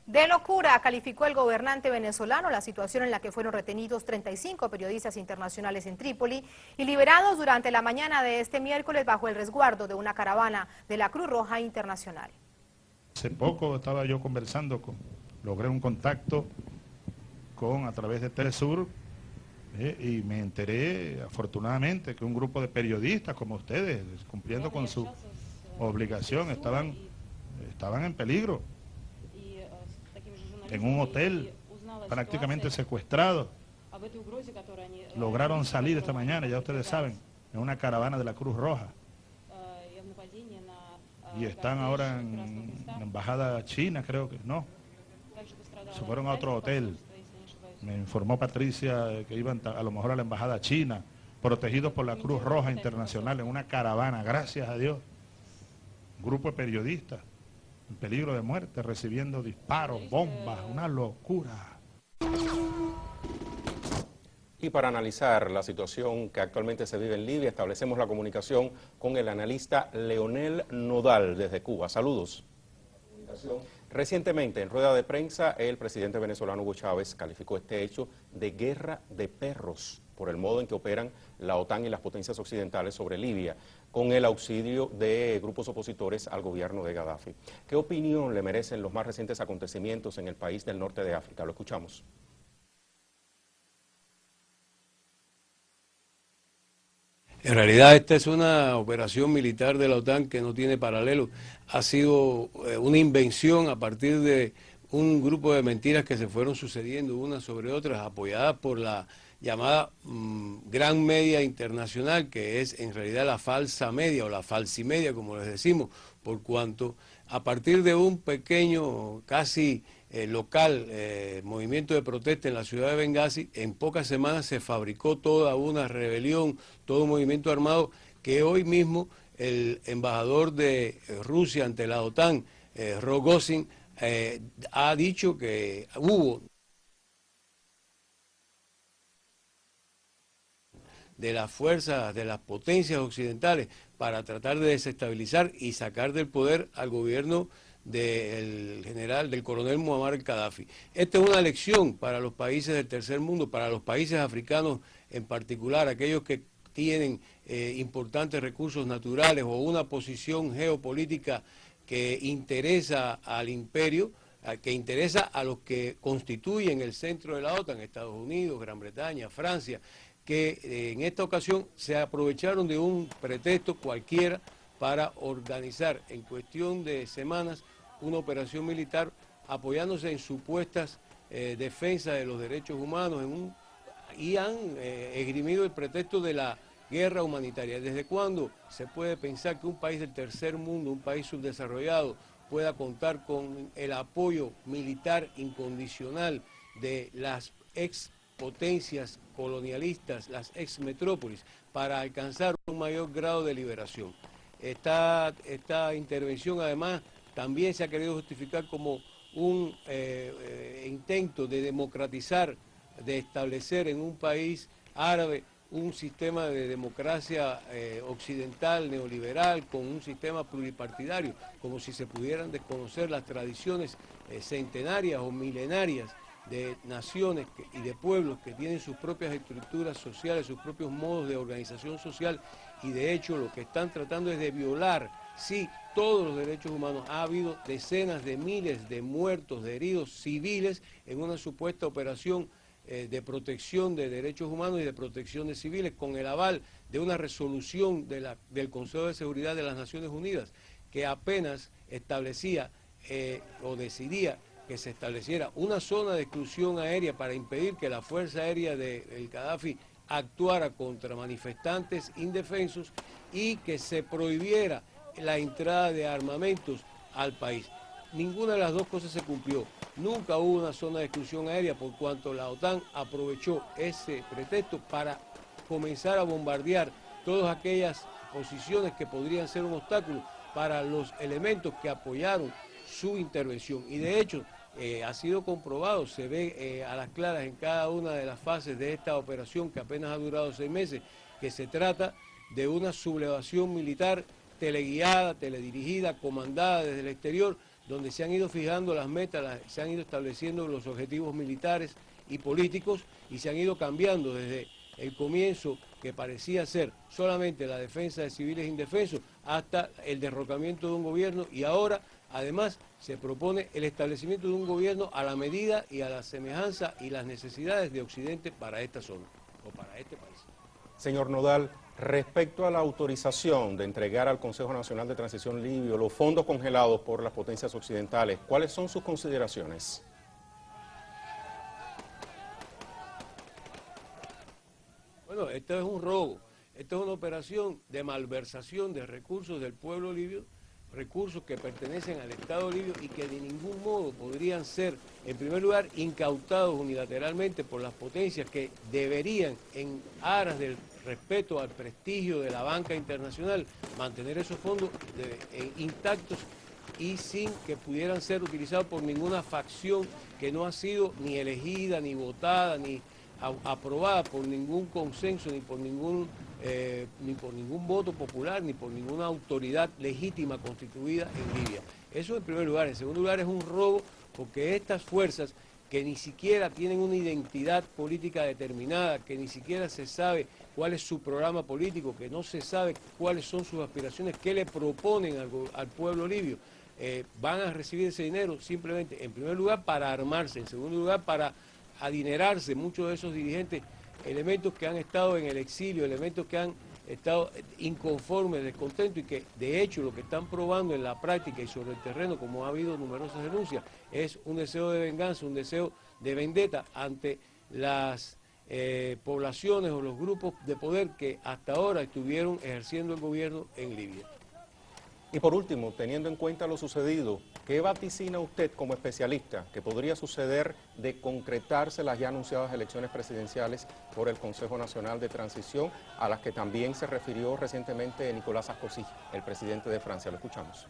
De locura calificó el gobernante venezolano la situación en la que fueron retenidos 35 periodistas internacionales en Trípoli y liberados durante la mañana de este miércoles bajo el resguardo de una caravana de la Cruz Roja Internacional. Hace poco estaba yo logré un contacto a través de Telesur y me enteré afortunadamente que un grupo de periodistas como ustedes, cumpliendo con su obligación, estaban en peligro. En un hotel, prácticamente secuestrados. Lograron salir esta mañana, ya ustedes saben, en una caravana de la Cruz Roja. Y están ahora en la embajada china, creo que, no. Se fueron a otro hotel. Me informó Patricia que iban a lo mejor a la embajada china, protegidos por la Cruz Roja Internacional en una caravana, gracias a Dios. Un grupo de periodistas en peligro de muerte, recibiendo disparos, bombas, una locura. Y para analizar la situación que actualmente se vive en Libia, establecemos la comunicación con el analista Leonel Nodal desde Cuba. Saludos. Recientemente, en rueda de prensa, el presidente venezolano Hugo Chávez calificó este hecho de guerra de perros por el modo en que operan la OTAN y las potencias occidentales sobre Libia, con el auxilio de grupos opositores al gobierno de Gaddafi. ¿Qué opinión le merecen los más recientes acontecimientos en el país del norte de África? Lo escuchamos. En realidad esta es una operación militar de la OTAN que no tiene paralelo. Ha sido una invención a partir de un grupo de mentiras que se fueron sucediendo unas sobre otras, apoyadas por la llamada gran media internacional, que es en realidad la falsa media o la falsimedia, como les decimos, por cuanto a partir de un pequeño, casi local movimiento de protesta en la ciudad de Bengasi, en pocas semanas se fabricó toda una rebelión, todo un movimiento armado que hoy mismo el embajador de Rusia ante la OTAN, Rogozin, ha dicho que hubo de las fuerzas, de las potencias occidentales para tratar de desestabilizar y sacar del poder al gobierno del coronel Muammar el-Gaddafi. Esta es una lección para los países del tercer mundo, para los países africanos en particular, aquellos que tienen importantes recursos naturales o una posición geopolítica que interesa al imperio, que interesa a los que constituyen el centro de la OTAN, Estados Unidos, Gran Bretaña, Francia, que en esta ocasión se aprovecharon de un pretexto cualquiera para organizar en cuestión de semanas una operación militar apoyándose en supuestas defensas de los derechos humanos y han esgrimido el pretexto de la guerra humanitaria. ¿Desde cuándo se puede pensar que un país del tercer mundo, un país subdesarrollado, pueda contar con el apoyo militar incondicional de las expotencias colonialistas, las exmetrópolis, para alcanzar un mayor grado de liberación? Esta intervención además también se ha querido justificar como un intento de democratizar, de establecer en un país árabe un sistema de democracia occidental, neoliberal, con un sistema pluripartidario, como si se pudieran desconocer las tradiciones centenarias o milenarias de naciones y de pueblos que tienen sus propias estructuras sociales, sus propios modos de organización social, y de hecho lo que están tratando es de violar, sí, todos los derechos humanos. Ha habido decenas de miles de muertos, de heridos civiles en una supuesta operación de protección de derechos humanos y de protección de civiles, con el aval de una resolución del Consejo de Seguridad de las Naciones Unidas, que apenas establecía o decidía que se estableciera una zona de exclusión aérea para impedir que la Fuerza Aérea del Gaddafi actuara contra manifestantes indefensos y que se prohibiera la entrada de armamentos al país. Ninguna de las dos cosas se cumplió. Nunca hubo una zona de exclusión aérea, por cuanto la OTAN aprovechó ese pretexto para comenzar a bombardear todas aquellas posiciones que podrían ser un obstáculo para los elementos que apoyaron su intervención. Y de hecho ha sido comprobado, se ve a las claras en cada una de las fases de esta operación, que apenas ha durado 6 meses, que se trata de una sublevación militar teleguiada, teledirigida, comandada desde el exterior, donde se han ido fijando las metas, se han ido estableciendo los objetivos militares y políticos y se han ido cambiando desde el comienzo, que parecía ser solamente la defensa de civiles indefensos, hasta el derrocamiento de un gobierno, y ahora además se propone el establecimiento de un gobierno a la medida y a la semejanza y las necesidades de Occidente para esta zona o para este país. Señor Nodal, respecto a la autorización de entregar al Consejo Nacional de Transición Libio los fondos congelados por las potencias occidentales, ¿cuáles son sus consideraciones? Bueno, esto es un robo, esto es una operación de malversación de recursos del pueblo libio, recursos que pertenecen al Estado libio y que de ningún modo podrían ser, en primer lugar, incautados unilateralmente por las potencias que deberían, en aras del respeto al prestigio de la banca internacional, mantener esos fondos intactos y sin que pudieran ser utilizados por ninguna facción que no ha sido ni elegida, ni votada, ni aprobada por ningún consenso, ni por ningún voto popular, ni por ninguna autoridad legítima constituida en Libia. Eso en primer lugar. En segundo lugar, es un robo porque estas fuerzas que ni siquiera tienen una identidad política determinada, que ni siquiera se sabe cuál es su programa político, que no se sabe cuáles son sus aspiraciones, qué le proponen al pueblo libio, van a recibir ese dinero simplemente, en primer lugar, para armarse, en segundo lugar, para adinerarse. Muchos de esos dirigentes, elementos que han estado en el exilio, elementos que han estado inconformes, descontentos y que de hecho lo que están probando en la práctica y sobre el terreno, como ha habido numerosas denuncias, es un deseo de venganza, un deseo de vendetta ante las poblaciones o los grupos de poder que hasta ahora estuvieron ejerciendo el gobierno en Libia. Y por último, teniendo en cuenta lo sucedido, ¿qué vaticina usted como especialista que podría suceder de concretarse las ya anunciadas elecciones presidenciales por el Consejo Nacional de Transición, a las que también se refirió recientemente Nicolas Sarkozy, el presidente de Francia? Lo escuchamos.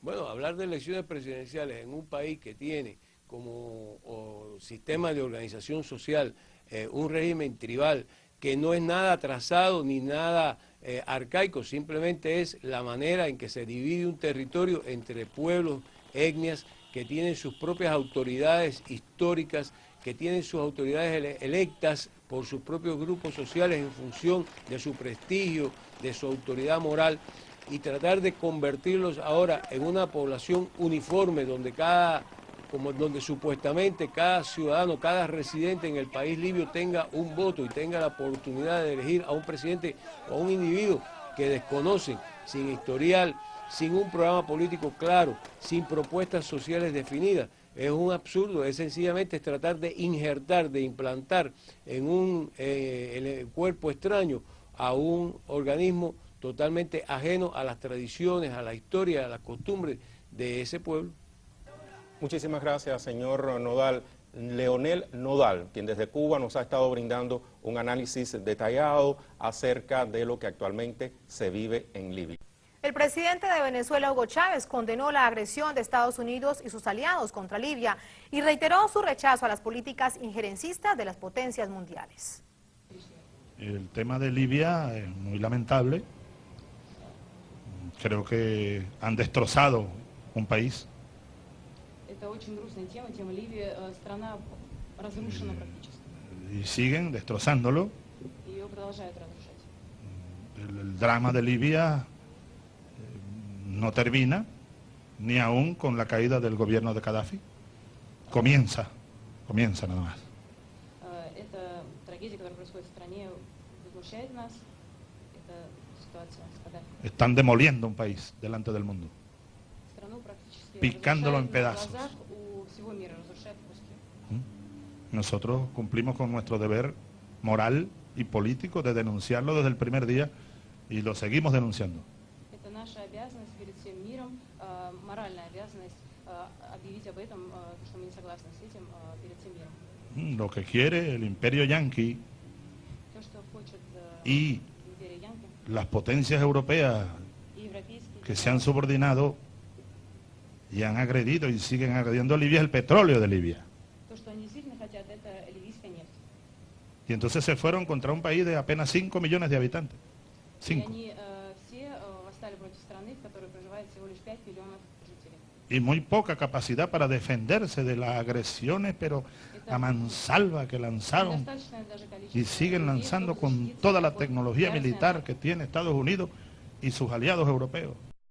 Bueno, hablar de elecciones presidenciales en un país que tiene como sistema de organización social un régimen tribal, que no es nada atrasado ni nada arcaico, simplemente es la manera en que se divide un territorio entre pueblos, etnias, que tienen sus propias autoridades históricas, que tienen sus autoridades electas por sus propios grupos sociales en función de su prestigio, de su autoridad moral, y tratar de convertirlos ahora en una población uniforme donde donde supuestamente cada ciudadano, cada residente en el país libio tenga un voto y tenga la oportunidad de elegir a un presidente o a un individuo que desconocen, sin historial, sin un programa político claro, sin propuestas sociales definidas. Es un absurdo, es sencillamente tratar de injertar, de implantar en el cuerpo extraño a un organismo totalmente ajeno a las tradiciones, a la historia, a las costumbres de ese pueblo. Muchísimas gracias, señor Nodal. Leonel Nodal, quien desde Cuba nos ha estado brindando un análisis detallado acerca de lo que actualmente se vive en Libia. El presidente de Venezuela, Hugo Chávez, condenó la agresión de Estados Unidos y sus aliados contra Libia y reiteró su rechazo a las políticas injerencistas de las potencias mundiales. El tema de Libia es muy lamentable. Creo que han destrozado un país. Y siguen destrozándolo. El drama de Libia no termina, ni aún con la caída del gobierno de Gaddafi. Comienza nada más. Están demoliendo un país delante del mundo, picándolo en pedazos. Nosotros cumplimos con nuestro deber moral y político de denunciarlo desde el primer día y lo seguimos denunciando. Lo que quiere el imperio yanqui y las potencias europeas que se han subordinado y han agredido y siguen agrediendo a Libia es el petróleo de Libia. Y entonces se fueron contra un país de apenas 5 millones de habitantes. 5. y muy poca capacidad para defenderse de las agresiones, pero a mansalva que lanzaron y siguen lanzando con toda la tecnología militar que tiene Estados Unidos y sus aliados europeos.